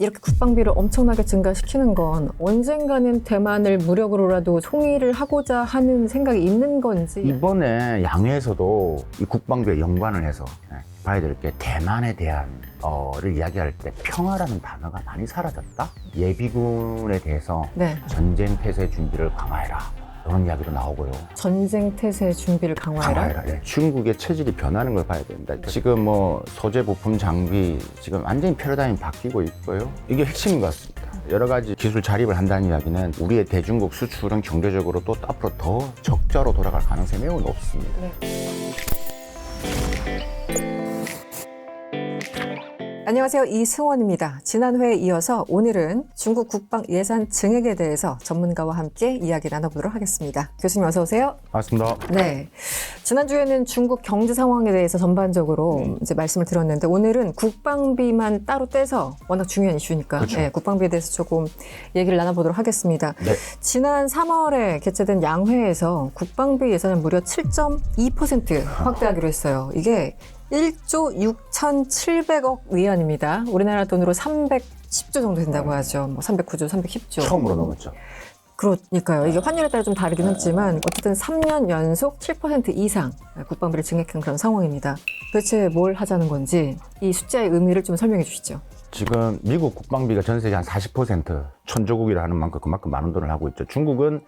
이렇게 국방비를 엄청나게 증가시키는 건 언젠가는 대만을 무력으로라도 통일을 하고자 하는 생각이 있는 건지. 이번에 양회에서도 이 국방비에 연관을 해서 봐야 될 게 대만에 대한 를 이야기할 때 평화라는 단어가 많이 사라졌다. 예비군에 대해서 네. 전쟁 태세 준비를 강화해라. 이런 이야기도 나오고요. 전쟁 태세 준비를 강화해라. 네. 중국의 체질이 변하는 걸 봐야 된다. 지금 뭐 소재 부품 장비 지금 완전히 패러다임이 바뀌고 있고요. 이게 핵심인 것 같습니다. 여러 가지 기술 자립을 한다는 이야기는 우리의 대중국 수출은 경제적으로 또 앞으로 더 적자로 돌아갈 가능성이 매우 높습니다. 네. 안녕하세요. 이승원입니다. 지난 회에 이어서 오늘은 중국 국방 예산 증액에 대해서 전문가와 함께 이야기 나눠보도록 하겠습니다. 교수님 어서 오세요. 맞습니다. 네. 지난주에는 중국 경제 상황에 대해서 전반적으로 이제 말씀을 드렸는데 오늘은 국방비만 따로 떼서 워낙 중요한 이슈니까 그렇죠. 네, 국방비에 대해서 조금 얘기를 나눠보도록 하겠습니다. 네. 지난 3월에 개최된 양회에서 국방비 예산을 무려 7.2% 확대하기로 했어요. 이게 1조 6,700억 위안입니다. 우리나라 돈으로 310조 정도 된다고 하죠. 뭐 309조, 310조. 처음으로 넘었죠. 그러니까요. 이게 환율에 따라 좀 다르긴 했지만 어쨌든 3년 연속 7% 이상 국방비를 증액한 그런 상황입니다. 도대체 뭘 하자는 건지 이 숫자의 의미를 좀 설명해 주시죠. 지금 미국 국방비가 전 세계 한 40% 천조국이라 하는 만큼 그만큼 많은 돈을 하고 있죠. 중국은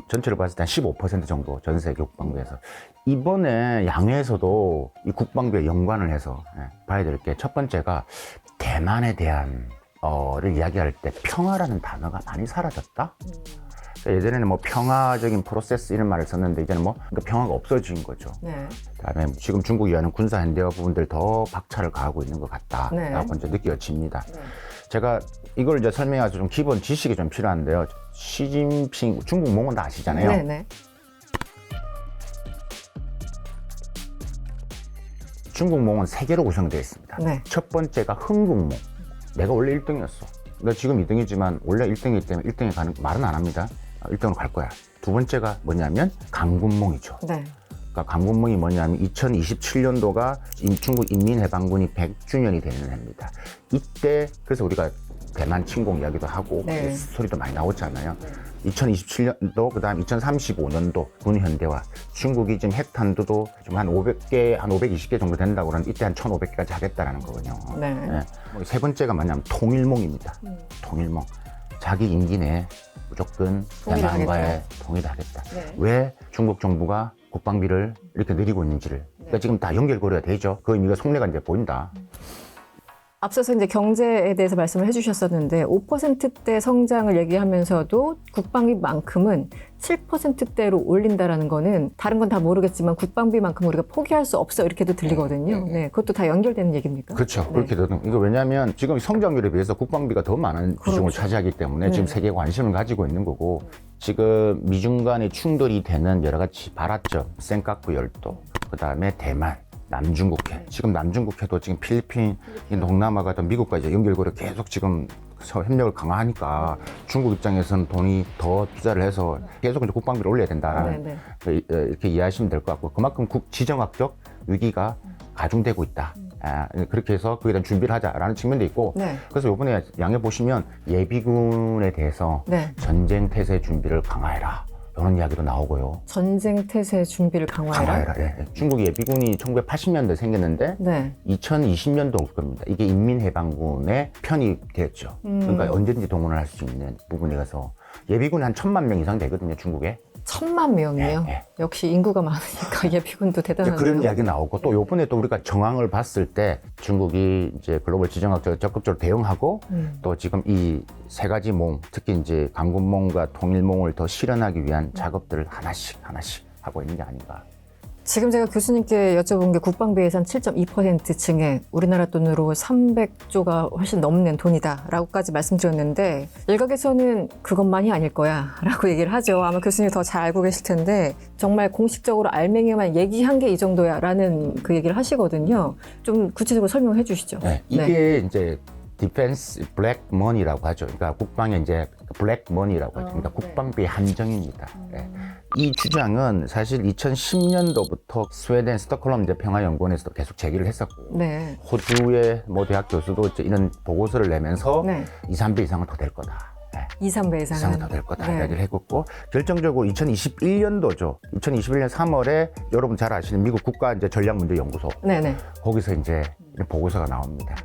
전체를 봤을 때 한 15% 정도 전 세계 국방비에서. 이번에 양회에서도 이 국방비에 연관을 해서 봐야 될 게 첫 번째가 대만에 대한 를 이야기할 때 평화라는 단어가 많이 사라졌다. 예전에는 뭐 평화적인 프로세스 이런 말을 썼는데 이제는 뭐 그러니까 평화가 없어진 거죠. 네. 그다음에 지금 중국이 하는 군사 현대화 부분들 더 박차를 가하고 있는 것 같다라고 이제 느껴집니다. 네. 제가 이걸 이제 설명해서 좀 기본 지식이 좀 필요한데요. 시진핑 중국 몽은 다 아시잖아요. 네네. 중국 몽은 세 개로 구성되어 있습니다. 네. 첫 번째가 흥국몽. 내가 원래 1등이었어. 나 지금 2등이지만 원래 1등이기 때문에 1등에 가는 말은 안 합니다. 1등으로 갈 거야. 두 번째가 뭐냐면 강군몽이죠. 네. 그러니까 강군몽이 뭐냐면 2027년도가 중국 인민해방군이 100주년이 되는 해입니다. 이때 그래서 우리가 대만 침공 이야기도 하고 네. 소리도 많이 나오잖아요. 2027년도 그다음 2035년도 군 현대화. 중국이 지금 핵탄두도 좀 한 500개, 한 520개 정도 된다고 그러는데 이때 한 1,500개까지 하겠다라는 거거든요. 네. 네. 세 번째가 뭐냐면 통일몽입니다. 통일몽. 자기 임기 내에 무조건 통일을 대만과의 하겠다. 통일을 하겠다. 네. 왜 중국 정부가 국방비를 이렇게 늘리고 있는지를. 그러니까 지금 다 연결고리가 되죠. 그 의미가 속내가 이제 보인다. 앞서서 이제 경제에 대해서 말씀을 해주셨었는데 5%대 성장을 얘기하면서도 국방비만큼은 7%대로 올린다라는 거는 다른 건 다 모르겠지만 국방비만큼 우리가 포기할 수 없어 이렇게도 들리거든요. 네, 그것도 다 연결되는 얘기입니까? 그렇죠. 네. 그렇게 되는. 이거 왜냐하면 지금 성장률에 비해서 국방비가 더 많은 비중을 그렇죠. 차지하기 때문에 네. 지금 세계가 관심을 가지고 있는 거고 지금 미중 간의 충돌이 되는 여러 가지 발화점, 센카쿠 열도, 그 다음에 대만, 남중국해. 지금 남중국해도 지금 필리핀, 이 동남아가 또 미국과 이제 연결고리 계속 지금 협력을 강화하니까 중국 입장에서는 돈이 더 투자를 해서 계속 이제 국방비를 올려야 된다라는 네, 이렇게 이해하시면 될 것 같고 그만큼 지정학적 위기가 가중되고 있다. 그렇게 해서 거기에 대한 준비를 하자라는 측면도 있고 네. 그래서 이번에 양해 보시면 예비군에 대해서 네. 전쟁 태세 준비를 강화해라. 이런 이야기도 나오고요. 전쟁 태세 준비를 강화해라. 예. 중국 예비군이 1980년도에 생겼는데 네. 2020년도 올 겁니다. 이게 인민해방군에 편입되었죠. 그러니까 언제든지 동원을 할 수 있는 부분이라서 예비군이 한 1,000만 명 이상 되거든요, 중국에. 1,000만 명이요. 네. 역시 인구가 많으니까 예비군도 대단하네요. 그런 이야기 나오고 또 요번에 또 우리가 정황을 봤을 때 중국이 이제 글로벌 지정학적으로 적극적으로 대응하고 또 지금 이 세 가지 몽, 특히 이제 강군몽과 통일몽을 더 실현하기 위한 작업들을 하나씩 하고 있는 게 아닌가. 지금 제가 교수님께 여쭤본 게 국방비 예산 7.2% 증액, 우리나라 돈으로 300조가 훨씬 넘는 돈이다라고까지 말씀드렸는데 일각에서는 그것만이 아닐 거야 라고 얘기를 하죠. 아마 교수님이 더 잘 알고 계실 텐데 정말 공식적으로 알맹이만 얘기한 게 이 정도야 라는 그 얘기를 하시거든요. 좀 구체적으로 설명해 주시죠. 네, 이게 이제 디펜스 블랙 머니라고 하죠. 그러니까 국방의 이제 블랙 머니라고 하죠. 그러니까 국방비 한정입니다. 이 주장은 사실 2010년도부터 스웨덴 스톡홀름 이제 평화연구원에서도 계속 제기를 했었고 네. 호주의 모 대학 교수도 이제 이런 보고서를 내면서 네. 2, 3배 이상은 더 될 거다. 네. 2, 3배 이상은. 이상은 더 될 거다 네. 이야기를 했고 결정적으로 2021년도죠. 2021년 3월에 여러분 잘 아시는 미국 국가 이제 전략문제연구소 네네. 거기서 이제 이런 보고서가 나옵니다.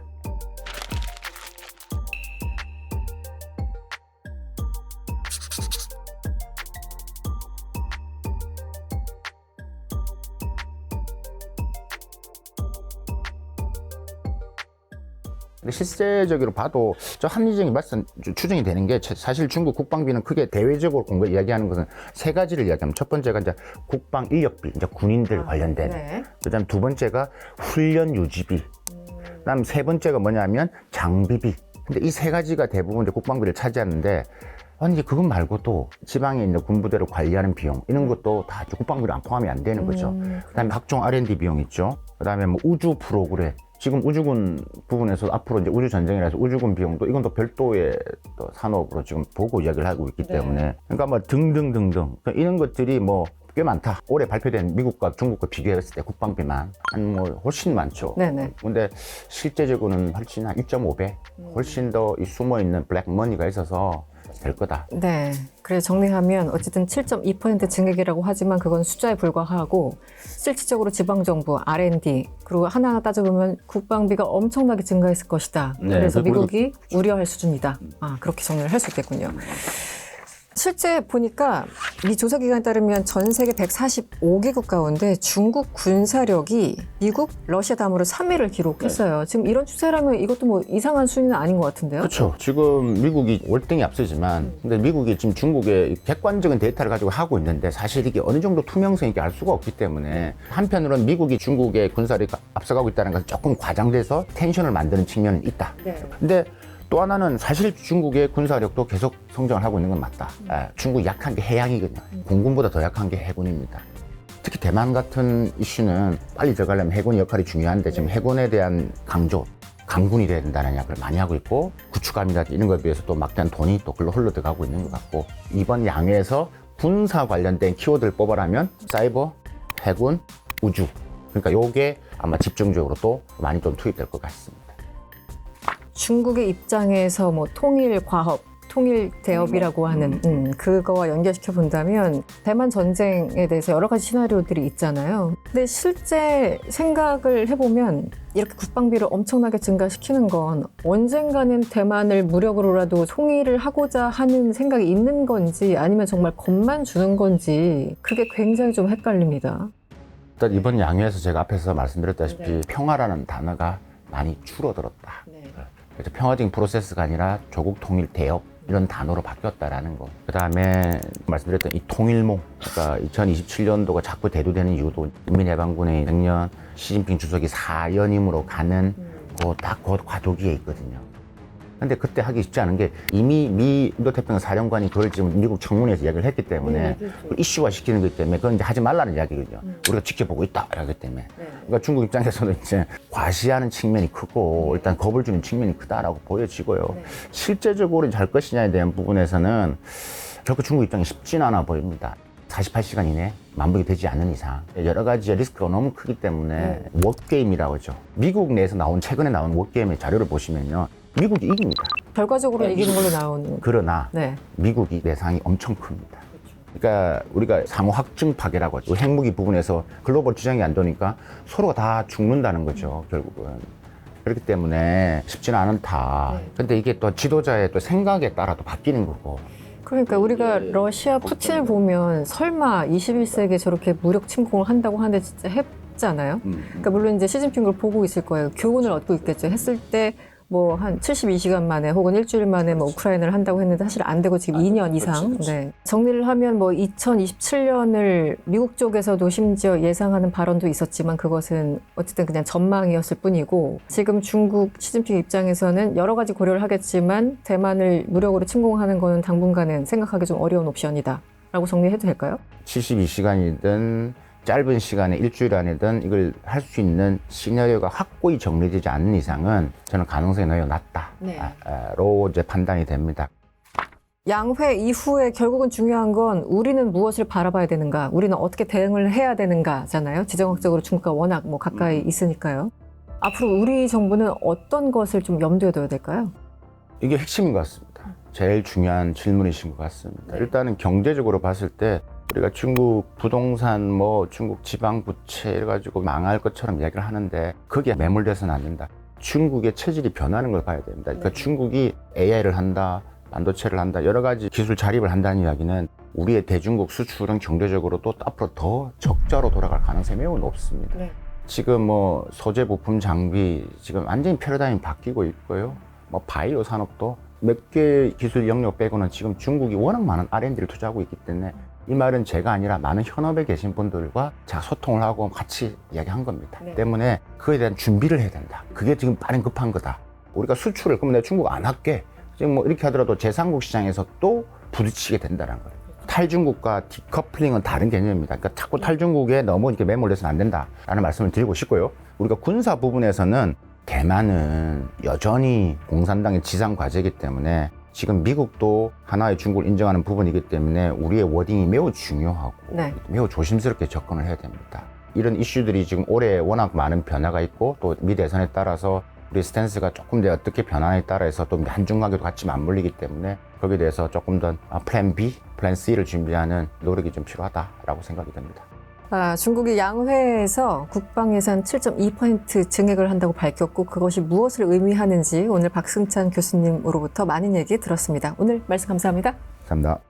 근데 실제적으로 봐도 저 합리적인 말씀 추정이 되는 게 사실 중국 국방비는 크게 대외적으로 공부 이야기하는 것은 세 가지를 이야기하면 첫 번째가 이제 국방 인력비, 이제 군인들 관련된. 네. 그다음 두 번째가 훈련 유지비. 그다음 세 번째가 뭐냐면 장비비. 근데 이 세 가지가 대부분 이제 국방비를 차지하는데 아니 이제 그것 말고도 지방에 있는 군부대를 관리하는 비용 이런 것도 다 국방비로 안 포함이 안 되는 거죠. 그다음에 각종 R&D 비용 있죠. 그다음에 뭐 우주 프로그램. 지금 우주군 부분에서 앞으로 이제 우주 전쟁이라 해서 우주군 비용도 이건 또 별도의 또 산업으로 지금 보고 이야기를 하고 있기 때문에 그러니까 뭐 등등등등 그러니까 이런 것들이 뭐 꽤 많다. 올해 발표된 미국과 중국과 비교했을 때 국방비만 한 뭐 훨씬 많죠. 네네. 근데 실제적으로는 훨씬 한 1.5배 훨씬 더 이 숨어 있는 블랙머니가 있어서 될 거다. 네. 그래서 정리하면 어쨌든 7.2% 증액이라고 하지만 그건 숫자에 불과하고 실질적으로 지방정부, R&D 그리고 하나하나 따져보면 국방비가 엄청나게 증가했을 것이다. 네, 그래서 그리고- 미국이 우려할 수준이다. 그렇게 정리를 할 수 있겠군요. 실제 보니까 이 조사 기관에 따르면 전 세계 145개국 가운데 중국 군사력이 미국, 러시아 다음으로 3위를 기록했어요. 지금 이런 추세라면 이것도 뭐 이상한 순위는 아닌 것 같은데요? 그렇죠. 지금 미국이 월등히 앞서지만, 근데 미국이 지금 중국의 객관적인 데이터를 가지고 하고 있는데 사실 이게 어느 정도 투명성이 있게 알 수가 없기 때문에 한편으로는 미국이 중국의 군사력이 앞서가고 있다는 것은 조금 과장돼서 텐션을 만드는 측면은 있다. 네. 근데 또 하나는 사실 중국의 군사력도 계속 성장을 하고 있는 건 맞다. 중국이 약한 게 해양이거든요. 공군보다 더 약한 게 해군입니다. 특히 대만 같은 이슈는 빨리 들어가려면 해군 역할이 중요한데 지금 해군에 대한 강조, 강군이 돼야 된다는 이야기를 많이 하고 있고 구축함이나 이런 거에 비해서 또 막대한 돈이 또 글로 흘러들어가고 있는 것 같고 이번 양에서 군사 관련된 키워드를 뽑아라면 사이버, 해군, 우주 그러니까 요게 아마 집중적으로 또 많이 좀 투입될 것 같습니다. 중국의 입장에서 뭐 통일 과업, 통일 대업이라고 하는 그거와 연결시켜 본다면 대만 전쟁에 대해서 여러 가지 시나리오들이 있잖아요. 근데 실제 생각을 해보면 이렇게 국방비를 엄청나게 증가시키는 건 언젠가는 대만을 무력으로라도 통일을 하고자 하는 생각이 있는 건지 아니면 정말 겁만 주는 건지 그게 굉장히 좀 헷갈립니다. 일단 이번 양회에서 제가 앞에서 말씀드렸다시피 평화라는 단어가 많이 줄어들었다. 그래서 평화적인 프로세스가 아니라 조국 통일 대업 이런 단어로 바뀌었다라는 거. 그 다음에 말씀드렸던 이 통일몽, 그러니까 2027년도가 자꾸 대두되는 이유도 인민해방군의 명령, 시진핑 주석이 사연임으로 가는 그 과도기에 있거든요. 근데 그때 하기 쉽지 않은 게 이미 미 인도태평양 사령관이 그걸 지금 미국 청문회에서 이야기를 했기 때문에 그걸 이슈화 시키는 거기 때문에 그건 이제 하지 말라는 이야기거든요. 우리가 지켜보고 있다. 이러기 때문에. 그러니까 중국 입장에서는 이제 과시하는 측면이 크고 일단 겁을 주는 측면이 크다라고 보여지고요. 실제적으로 이제 할 것이냐에 대한 부분에서는 결코 중국 입장이 쉽지는 않아 보입니다. 48시간 이내 만복이 되지 않는 이상 여러 가지 리스크가 너무 크기 때문에 워게임이라고 하죠. 미국 내에서 최근에 나온 워게임의 자료를 보시면요. 미국이 이깁니다. 결과적으로 이기는 걸로 나오는. 그러나 네. 미국이 내상이 엄청 큽니다. 그러니까 우리가 상호 확증 파괴라고 하죠. 핵무기 부분에서 글로벌 지정이 안 되니까 서로가 다 죽는다는 거죠. 결국은. 그렇기 때문에 쉽지는 않다. 근데 이게 또 지도자의 또 생각에 따라 또 바뀌는 거고. 그러니까 우리가 러시아 푸틴을 보면 설마 21세기에 저렇게 무력 침공을 한다고 하는데 진짜 했잖아요. 그러니까 물론 이제 시진핑 걸 보고 있을 거예요. 교훈을 얻고 있겠죠. 했을 때 뭐 한 72시간 만에 혹은 일주일 만에 뭐 우크라이나를 한다고 했는데 사실 안 되고 지금 2년 이상. 그렇지. 네. 정리를 하면 뭐 2027년을 미국 쪽에서도 심지어 예상하는 발언도 있었지만 그것은 어쨌든 그냥 전망이었을 뿐이고 지금 중국 시진핑 입장에서는 여러 가지 고려를 하겠지만 대만을 무력으로 침공하는 거는 당분간은 생각하기 좀 어려운 옵션이다. 라고 정리해도 될까요? 72시간이든 짧은 시간에 일주일 안에든 이걸 할 수 있는 시나리오가 확고히 정리되지 않는 이상은 저는 가능성이 매우 낮다로 이제 판단이 됩니다. 양회 이후에 결국은 중요한 건 우리는 무엇을 바라봐야 되는가, 우리는 어떻게 대응을 해야 되는가잖아요. 지정학적으로 중국과 워낙 뭐 가까이 있으니까요. 앞으로 우리 정부는 어떤 것을 좀 염두에 둬야 될까요? 이게 핵심인 것 같습니다. 제일 중요한 질문이신 것 같습니다. 일단은 경제적으로 봤을 때 우리가 중국 부동산 뭐 중국 지방부채 이래가지고 망할 것처럼 이야기를 하는데 거기에 매몰돼서는 안 된다. 중국의 체질이 변하는 걸 봐야 됩니다. 그러니까 중국이 AI를 한다, 반도체를 한다, 여러 가지 기술 자립을 한다는 이야기는 우리의 대중국 수출은 경제적으로 또 앞으로 더 적자로 돌아갈 가능성이 매우 높습니다. 네. 지금 뭐 소재 부품 장비 지금 완전히 패러다임이 바뀌고 있고요. 뭐 바이오 산업도 몇 개 기술 영역 빼고는 지금 중국이 워낙 많은 R&D를 투자하고 있기 때문에 이 말은 제가 아니라 많은 현업에 계신 분들과 제가 소통을 하고 같이 이야기한 겁니다. 네. 때문에 그거에 대한 준비를 해야 된다. 그게 지금 빠른 급한 거다. 우리가 수출을 그럼 내가 중국 안 할게. 지금 뭐 이렇게 하더라도 제3국 시장에서 또 부딪히게 된다는 거예요. 탈중국과 디커플링은 다른 개념입니다. 그러니까 자꾸 탈중국에 너무 이렇게 매몰돼서는 안 된다라는 말씀을 드리고 싶고요. 우리가 군사 부분에서는 대만은 여전히 공산당의 지상 과제이기 때문에 지금 미국도 하나의 중국을 인정하는 부분이기 때문에 우리의 워딩이 매우 중요하고 네. 매우 조심스럽게 접근을 해야 됩니다. 이런 이슈들이 지금 올해 워낙 많은 변화가 있고 또 미 대선에 따라서 우리 스탠스가 조금 더 어떻게 변화에 따라서 또 한중관계도 같이 맞물리기 때문에 거기에 대해서 조금 더 플랜 B, 플랜 C를 준비하는 노력이 좀 필요하다라고 생각이 됩니다. 중국이 양회에서 국방 예산 7.2% 증액을 한다고 밝혔고 그것이 무엇을 의미하는지 오늘 박승찬 교수님으로부터 많은 얘기 들었습니다. 오늘 말씀 감사합니다. 감사합니다.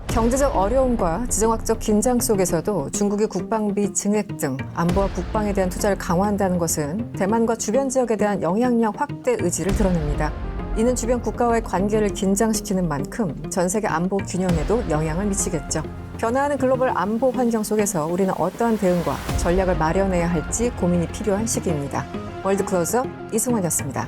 경제적 어려움과 지정학적 긴장 속에서도 중국이 국방비 증액 등 안보와 국방에 대한 투자를 강화한다는 것은 대만과 주변 지역에 대한 영향력 확대 의지를 드러냅니다. 이는 주변 국가와의 관계를 긴장시키는 만큼 전 세계 안보 균형에도 영향을 미치겠죠. 변화하는 글로벌 안보 환경 속에서 우리는 어떠한 대응과 전략을 마련해야 할지 고민이 필요한 시기입니다. 월드 클로즈업 이승환이었습니다.